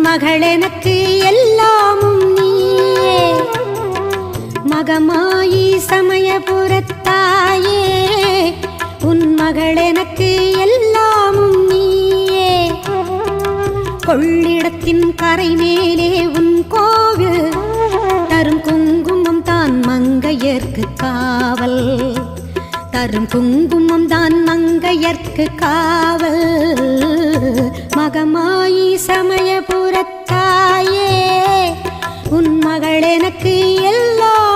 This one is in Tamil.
மகள் எனக்கு எல்லாமும் நீயே. மகமாயி சமயபுரத்தாயே, உன் மகள் எனக்கு எல்லாமும் நீயே. கொள்ளிடத்தின் கரை மேலே உன் கோவில், தரும் குங்குமம் தான் மங்கையர்க்கு காவல். தரும் குங்குமம் தான் மங்கையர்க்கு காவல். மகமாயி சமயபுரத்தாயே, உன் மகள் எனக்கு எல்லாம்